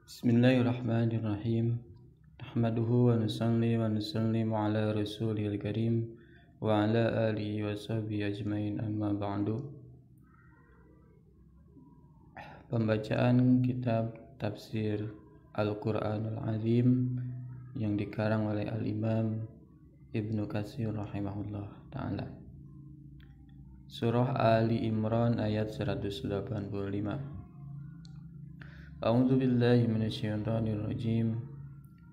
Bismillahirrahmanirrahim. Nahmaduhu wa nusalli wa nusallimu ala rasulil karim wa ala alihi wa sahbihi ajmain, amma ba'du. Pembacaan kitab tafsir Al-Quranul Azim yang dikarang oleh Al-Imam Ibnu Katsir rahimahullah ta'ala. Surah Ali Imran ayat 185. A'udzu billahi minasyaitonir rajim.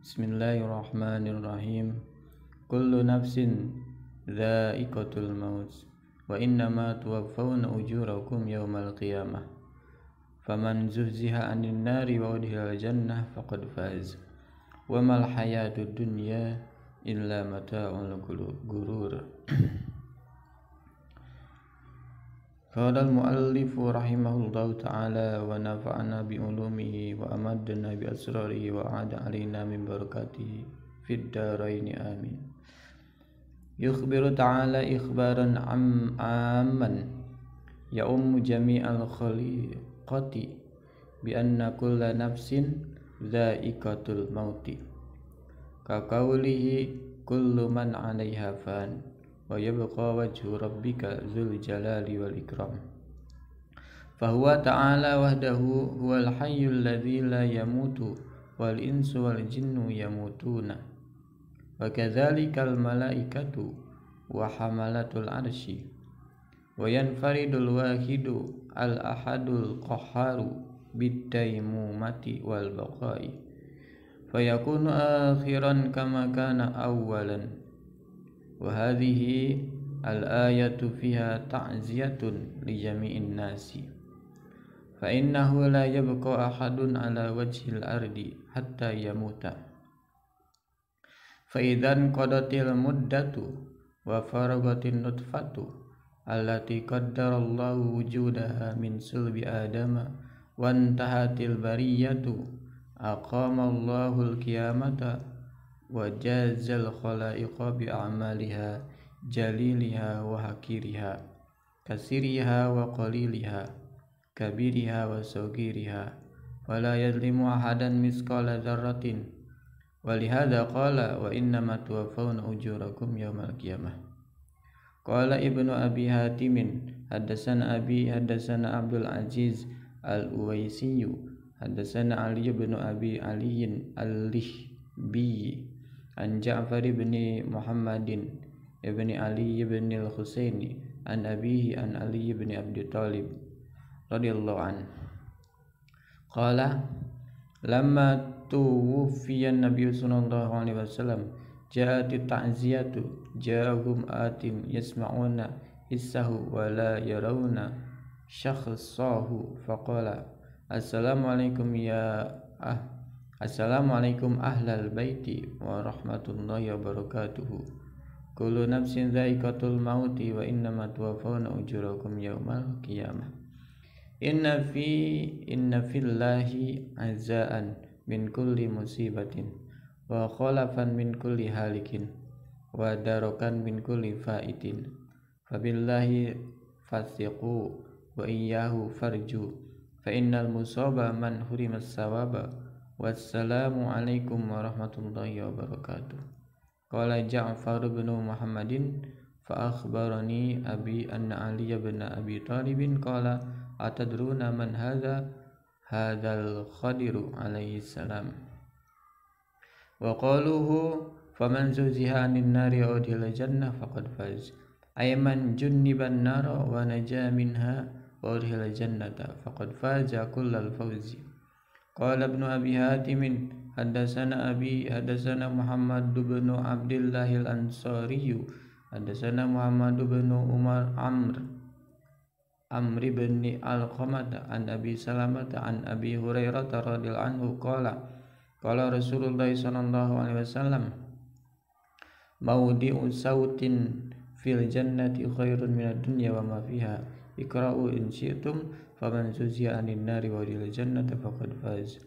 Bismillahirrahmanirrahim. Kullu nafsin dha'iqatul maut wa innama tuwaffawna ujurakum yawmal qiyamah. Faman zuhziha 'anil nari wa udkhilal jannah faqad faz. Wa mal hayatud dunya illa mata'ul ghurur. Qala al-muallifu rahimahullahu ta'ala wa nafa'ana bi ulumihi wa amadna bi asrarihi wa a'ada alaina min barakatihi fid dharain amin. Yukhbiru ta'ala ikhbaran amman ya'ummu jami'al khaliqati bi anna kulla nafsin dha'iqatul mauti ka qawlihi kullu man 'alaiha fan wa yabqa wajhu rabbika dzul jalali wal ikram. Fahuwa ta'ala wahdahu huwal hayyul ladzi la yamutu wal insu wal jinnu yamutuna wa kadzalikal malaikatu wa hamalatul arsy wa yanfaridul wahidu al ahadul qahharu bid-daimumati wal baqai fayakunu akhiran kama kana awwalan. Wa hadhihi al-ayatu fiha ta'ziyatun li jami'in nasi fa innahu la yabqa ahadun ala wajhil ardi hatta yamuta fa idzan qadatil muddatu wa faragatin nutfatu allati qaddarallahu wujudaha min sulbi adama wa intahatil bariyatu aqama Allahul qiyamata wa jazal khalaiqa bi a'maliha jaliliha wa hakiriha kasiriha wa qaliliha kabiriha wa sogiriha wa la yadlimu ahadan misqala dzarratin wa lihadza qala wa innama tuwaffawna ujurakum yawmal qiyamah. Qala Ibnu Abi Hatim haddatsana Abi haddatsana Abdul Aziz al-Uwaisi haddatsana Ali ibn Abi Ali al-Lihbi an Ja'far ibn Muhammadin ibn Ali ibn al-Husaini an abihi an Ali ibn Abi Thalib radhiyallahu an qala lamma tuwfiya an-nabiy sallallahu alaihi wasallam ja'at ta'ziyatu ja'ahum atin yasma'una hissahu wa la yarawna shakhsahu faqala assalamualaikum Assalamualaikum ahlal baiti wa rahmatullahi wa barakatuhu. Kullu nafsin dha'iqatul mauti wa innama tuwaffawna ujurakum yawmal qiyamah. Inna fillahi azaan min kulli musibatin wa khalafan min kulli halikin wa darokan min kulli faitin. Fabillahi fasiqu wa iyyahu farju fa innal musaba man hurimas sawaba. Wassalamu alaikum warahmatullahi wabarakatuh. Qala Ja'far bin Muhammadin fa akhbarani abi anna Ali bin Abi Thalib qala atadruna man hadzal Khadiru alaihi salam wa qaluhu faman zuziha 'anil nari wa udkhila jannah faqad faz ayman junniban nara wa naja minha wa udkhila jannata faqad faza kullal fawzi. Qala Ibnu Abi Hatim haddatsana Abi haddatsana Muhammad bin Abdullah al-Ansari haddatsana Muhammad bin Umar Amr bin Al-Qamah an Abi Salamah an Abi Hurairah radhiyallahu anhu qala Rasulullah sallallahu alaihi wasallam maudi'u sautin fil jannati khairun minad dunya wa ma fiha iqra'u in syi'tum faman zuziya 'anil nari wa udkhilal jannata faqad faz.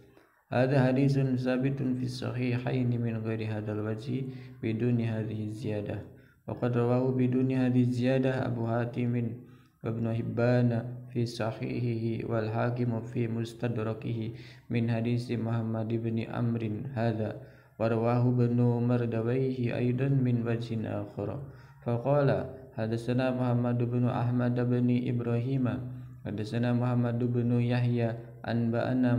Hadza haditsun sabitun fi sahihaini min ghairi hadzal wajhi biduni hadhihi ziyadah wa qad rawahu biduni hadhihi ziyadah Abu Hatim wa Ibnu Hibban fi sahihihi wal hakim fi mustadrakihi min hadis Muhammad bin Amrin hadza wa rawahu Ibnu Mardawayhi aidan min wajhin akhar faqala hadatsana Muhammad bin Ahmad bin Ibrahim hadatsana Muhammad bin Yahya anba'ana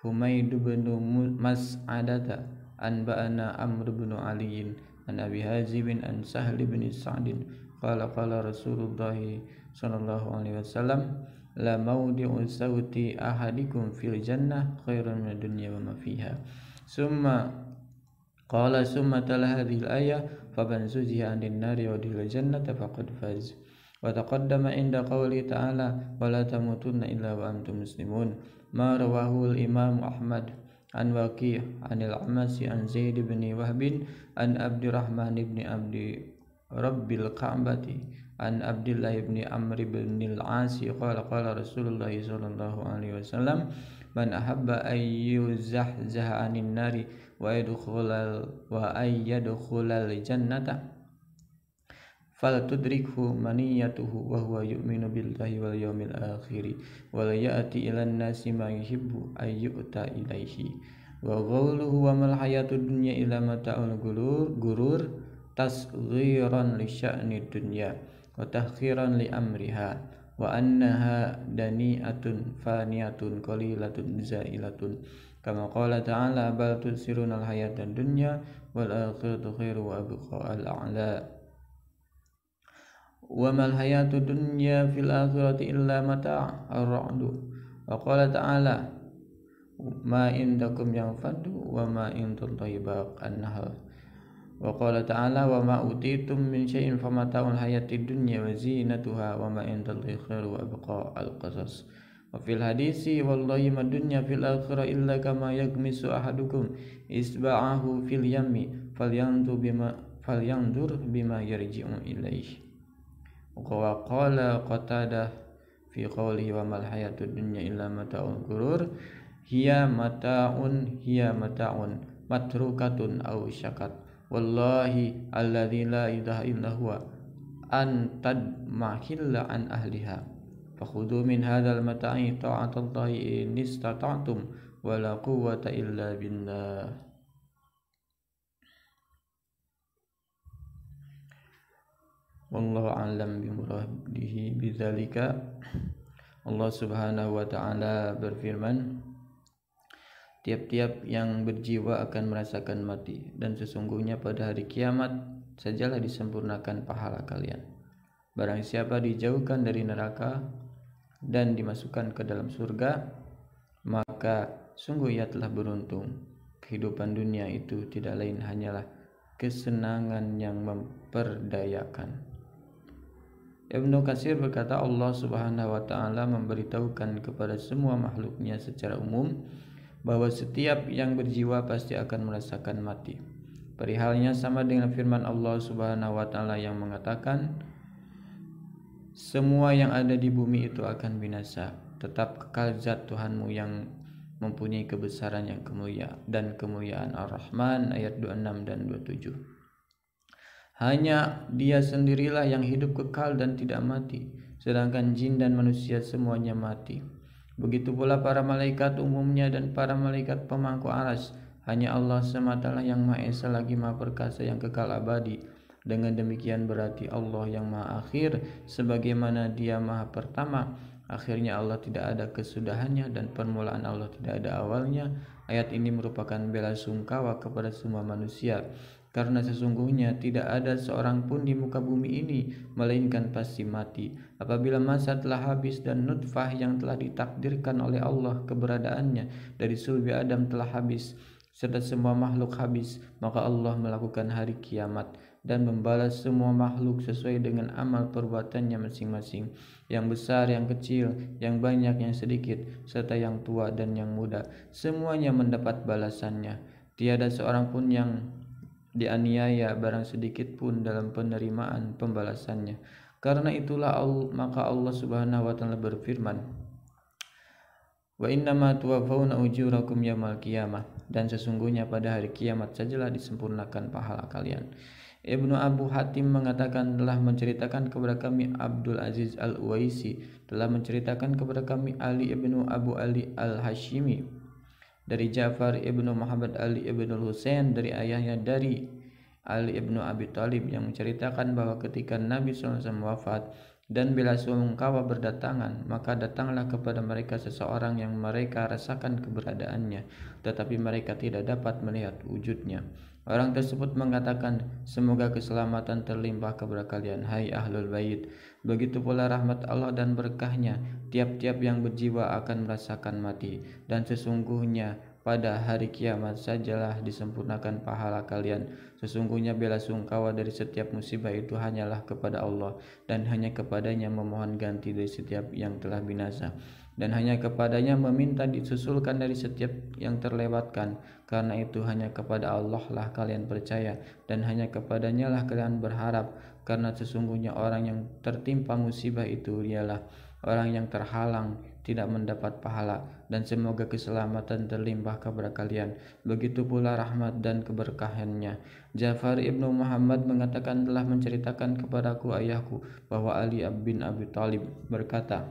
Humaid bin Mas'adata anba'ana Amr bin Ali an Abi Hazim an Sahl bin Sa'd qala Rasulullah sallallahu alaihi wasallam la mawdi'u sawti ahadikum fil jannah khairan min dunya wa ma fiha summa tala hadhihi al-ayah faman zuziha 'anil nari wa udkhila jannata faqad faz wa taqaddama inda qawli ta'ala wa la tamutunna illa wa antum muslimun ma rawahu al-imam Ahmad an Waqi' anil Amasi an Zaid bin Wahb an Abdurrahman ibn Abdi Rabbil Ka'bati an Abdullah ibn Amr ibn al-As qala Rasulullah sallallahu alaihi wasallam man ahabba an yuzahzaha 'anil nari wa yadkhulal jannata faltudrikhu maniyatuhu wa huwa yu'minu billahi wal yawmil akhir wa la ya'ti ilan nasi ma yuhibbu ay yu'ta ilaihi wa qawluhu wa mal hayatud dunya illa mata'ul gurur tasghiran li sya'ni dunya wa tahkhiran li amriha wa annaha dani'atun faniyatun qalilatun zailatun kama qala ta'ala bal tusiruna al hayatad dunya wal akhiratu khairu wa abqa al a'la wa mal hayatud dunya fil akhirati illa mata' ar-ra'du wa qala ta'ala ma indakum yanfadu wa ma indallahi baqan nahl wa qala ta'ala wa ma utitum min syai'in famata'ul hayatid dunya wa zinatuha wa ma indallahi khairu wa abqa al-qasas wa fil hadisi wallahi ma dunya fil akhirati illa kama yagmisu ahadukum isba'ahu fil yammi falyandur bima yarji'u ilaihi wa qala Qatadah fi qawlihi wa mal hayatud dunya illa mata'ul gurur hiya mata'un matrukatun aw syakat wallahi alladzi la ilaha illa huwa an tadmahilla an ahliha fakhudhu min hadzal mata'i ta'atallahi in istata'tum wa la quwwata illa billah. Wallahu a'lam bimuradihi bidzalika. Allah Subhanahu wa taala berfirman, tiap-tiap yang berjiwa akan merasakan mati dan sesungguhnya pada hari kiamat sajalah disempurnakan pahala kalian. Barang siapa dijauhkan dari neraka dan dimasukkan ke dalam surga, maka sungguh ia telah beruntung. Kehidupan dunia itu tidak lain hanyalah kesenangan yang memperdayakan. Ibnu Katsir berkata, Allah Subhanahu wa taala memberitahukan kepada semua makhluknya secara umum bahwa setiap yang berjiwa pasti akan merasakan mati. Perihalnya sama dengan firman Allah Subhanahu wa taala yang mengatakan, semua yang ada di bumi itu akan binasa, tetap kekal zat Tuhanmu yang mempunyai kebesaran yang kemuliaan dan kemuliaan. Ar-Rahman ayat 26 dan 27. Hanya Dia sendirilah yang hidup kekal dan tidak mati, sedangkan jin dan manusia semuanya mati. Begitu pula para malaikat umumnya dan para malaikat pemangku arsy. Hanya Allah semata yang Maha Esa lagi Maha Perkasa yang kekal abadi. Dengan demikian berarti Allah yang Maha Akhir, sebagaimana Dia Maha Pertama. Akhirnya Allah tidak ada kesudahannya dan permulaan Allah tidak ada awalnya. Ayat ini merupakan bela sungkawa kepada semua manusia, karena sesungguhnya tidak ada seorang pun di muka bumi ini melainkan pasti mati. Apabila masa telah habis dan nutfah yang telah ditakdirkan oleh Allah keberadaannya dari sulbi Adam telah habis serta semua makhluk habis, maka Allah melakukan hari kiamat dan membalas semua makhluk sesuai dengan amal perbuatannya masing-masing, yang besar, yang kecil, yang banyak, yang sedikit, serta yang tua dan yang muda. Semuanya mendapat balasannya. Tiada seorang pun yang dianiaya barang sedikit pun dalam penerimaan pembalasannya. Karena itulah maka Allah Subhanahu wa taala berfirman, wa innama tuwaffawna ujurakum yaumil qiyamah, dan sesungguhnya pada hari kiamat sajalah disempurnakan pahala kalian. Ibnu Abu Hatim mengatakan telah menceritakan kepada kami Abdul Aziz Al-Uwaisi, telah menceritakan kepada kami Ali ibnu Abu Ali Al-Hashimi dari Ja'far ibnu Muhammad Ali ibnu Husain dari ayahnya dari Ali ibnu Abi Thalib yang menceritakan bahwa ketika Nabi SAW wafat dan bila sungkawa berdatangan, maka datanglah kepada mereka seseorang yang mereka rasakan keberadaannya, tetapi mereka tidak dapat melihat wujudnya. Orang tersebut mengatakan, semoga keselamatan terlimpah kepada kalian, hai ahlul bait. Begitu pula rahmat Allah dan berkahnya, tiap-tiap yang berjiwa akan merasakan mati. Dan sesungguhnya pada hari kiamat sajalah disempurnakan pahala kalian. Sesungguhnya bela sungkawa dari setiap musibah itu hanyalah kepada Allah, dan hanya kepadanya memohon ganti dari setiap yang telah binasa, dan hanya kepadanya meminta disusulkan dari setiap yang terlewatkan. Karena itu hanya kepada Allah lah kalian percaya, dan hanya kepadanya lah kalian berharap. Karena sesungguhnya orang yang tertimpa musibah itu ialah orang yang terhalang tidak mendapat pahala, dan semoga keselamatan terlimpah kepada kalian. Begitu pula rahmat dan keberkahannya. Ja'far ibnu Muhammad mengatakan telah menceritakan kepadaku ayahku bahwa Ali bin Abi Thalib berkata,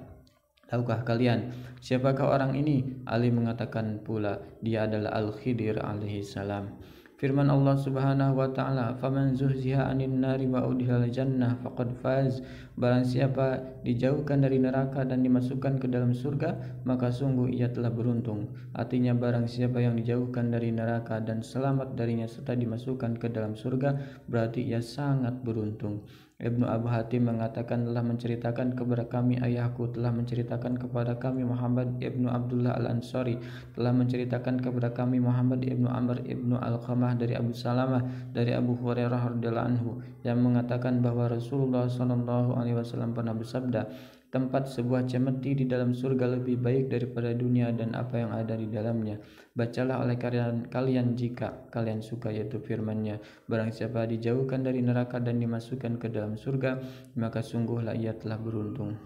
tahukah kalian siapakah orang ini? Ali mengatakan pula, dia adalah Al-Khidir alaihi salam. Firman Allah Subhanahu wa taala, "Faman zuhziha 'anil nari wa udkhilal jannah faqad faz." Barang siapa dijauhkan dari neraka dan dimasukkan ke dalam surga, maka sungguh ia telah beruntung. Artinya barang siapa yang dijauhkan dari neraka dan selamat darinya serta dimasukkan ke dalam surga, berarti ia sangat beruntung. Ibnu Abu Hatim mengatakan telah menceritakan kepada kami ayahku, telah menceritakan kepada kami Muhammad ibnu Abdullah al-Ansari, telah menceritakan kepada kami Muhammad ibnu Amr ibnu Al-Qamah dari Abu Salamah dari Abu Hurairah radhiyallahu anhu yang mengatakan bahwa Rasulullah SAW pernah bersabda, tempat sebuah cemeti di dalam surga lebih baik daripada dunia dan apa yang ada di dalamnya. Bacalah oleh kalian jika kalian suka, yaitu firman-Nya, barang siapa dijauhkan dari neraka dan dimasukkan ke dalam surga, maka sungguhlah ia telah beruntung.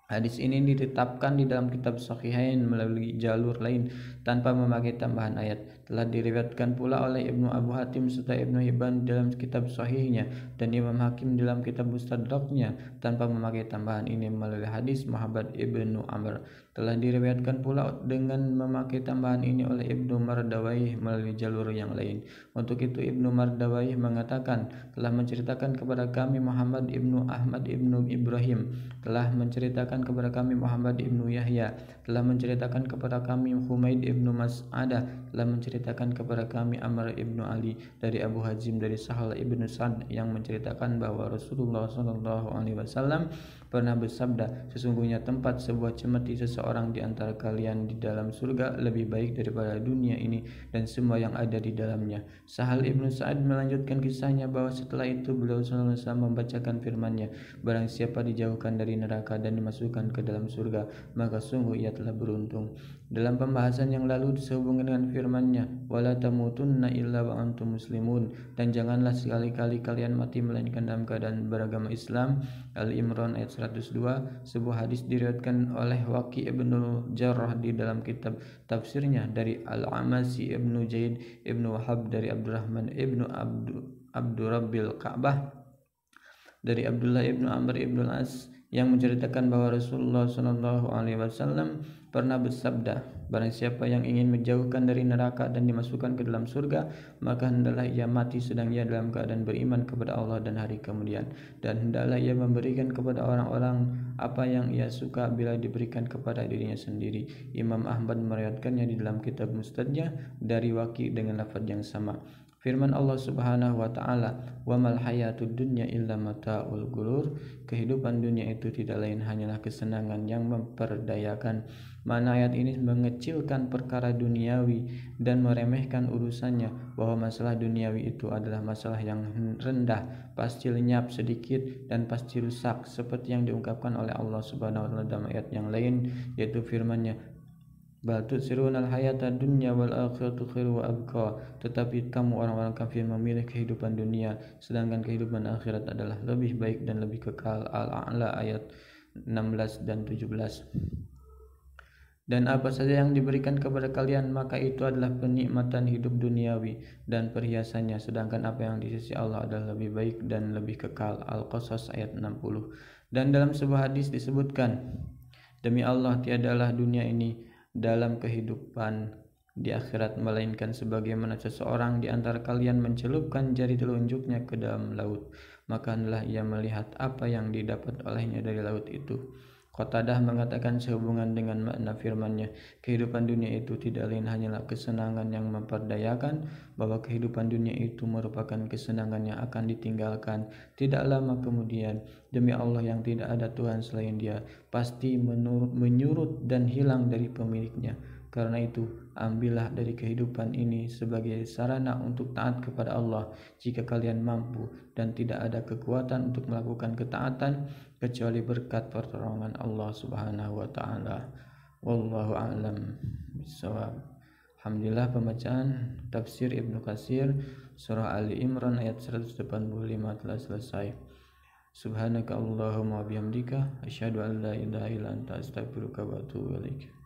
Hadis ini ditetapkan di dalam kitab Sahihain melalui jalur lain tanpa memakai tambahan ayat. Telah diriwayatkan pula oleh Ibnu Abu Hatim serta Ibnu Hibban dalam kitab Sahihnya dan Imam Hakim dalam kitab Mustadraknya tanpa memakai tambahan ini melalui hadis Muhammad ibnu Amr. Telah diriwayatkan pula dengan memakai tambahan ini oleh Ibnu Mardawayh melalui jalur yang lain. Untuk itu Ibnu Mardawayh mengatakan telah menceritakan kepada kami Muhammad ibnu Ahmad ibnu Ibrahim, telah menceritakan kepada kami Muhammad ibnu Yahya, telah menceritakan kepada kami Humaid ibnu Mas'adah, telah menceritakan kepada kami Amr ibnu Ali dari Abu Hazim dari Sahal ibnu Sa'd yang menceritakan bahwa Rasulullah SAW pernah bersabda, sesungguhnya tempat sebuah cemeti seseorang di antara kalian di dalam surga lebih baik daripada dunia ini dan semua yang ada di dalamnya. Sahal ibnu Sa'ad melanjutkan kisahnya bahwa setelah itu beliau SAW membacakan firman-Nya, barang siapa dijauhkan dari neraka dan dimasukkan ke dalam surga, maka sungguh ia telah beruntung. Dalam pembahasan yang lalu sehubungan dengan firman-Nya, wala tamutunna illa wa antum muslimun, dan janganlah sekali-kali kalian mati melainkan dalam keadaan beragama Islam. Al-Imran ayat 102. Sebuah hadis diriwayatkan oleh Waqi' ibnu Jarrah di dalam kitab tafsirnya dari Al-Amasi ibnu Zaid ibnu Wahab dari Abdurrahman ibnu Abdurrabbil Ka'bah dari Abdullah ibnu Amr ibnu Al-As yang menceritakan bahwa Rasulullah SAW pernah bersabda, barang siapa yang ingin menjauhkan dari neraka dan dimasukkan ke dalam surga, maka hendaklah ia mati sedang ia dalam keadaan beriman kepada Allah dan hari kemudian, dan hendaklah ia memberikan kepada orang-orang apa yang ia suka bila diberikan kepada dirinya sendiri. Imam Ahmad meriwayatkannya di dalam kitab Mustadnya dari Waqi' dengan lafaz yang sama. Firman Allah Subhanahu wa taala, "Wa mal hayatud dunya illa mata'ul ghurur." Kehidupan dunia itu tidak lain hanyalah kesenangan yang memperdayakan. Mana ayat ini mengecilkan perkara duniawi dan meremehkan urusannya, bahwa masalah duniawi itu adalah masalah yang rendah, pasti lenyap sedikit dan pasti rusak, seperti yang diungkapkan oleh Allah Subhanahu wa taala dalam ayat yang lain, yaitu firman-Nya, bal tu'sirunal hayatad dunya wal akhiratu khairu wa abqa. Tetapi kamu orang-orang kafir memilih kehidupan dunia, sedangkan kehidupan akhirat adalah lebih baik dan lebih kekal. Al-A'la ayat 16 dan 17. Dan apa saja yang diberikan kepada kalian maka itu adalah penikmatan hidup duniawi dan perhiasannya, sedangkan apa yang di sisi Allah adalah lebih baik dan lebih kekal. Al-Qasas ayat 60. Dan dalam sebuah hadis disebutkan, demi Allah tiadalah dunia ini dalam kehidupan di akhirat melainkan sebagaimana seseorang di antara kalian mencelupkan jari telunjuknya ke dalam laut, maka hendaklah ia melihat apa yang didapat olehnya dari laut itu. Qatadah mengatakan sehubungan dengan makna firman-Nya, kehidupan dunia itu tidak lain hanyalah kesenangan yang memperdayakan, bahwa kehidupan dunia itu merupakan kesenangan yang akan ditinggalkan tidak lama kemudian. Demi Allah yang tidak ada Tuhan selain Dia, pasti menyurut dan hilang dari pemiliknya. Karena itu, ambillah dari kehidupan ini sebagai sarana untuk taat kepada Allah jika kalian mampu, dan tidak ada kekuatan untuk melakukan ketaatan kecuali berkat pertolongan Allah Subhanahu wa taala. Wallahu a'lam bishawab. Alhamdulillah, pembacaan tafsir Ibnu Katsir surah Ali Imran ayat 185 telah selesai. Subhanaka Allahumma wa bihamdika asyhadu an la ilaha illa anta astaghfiruka wa atubu ilaik.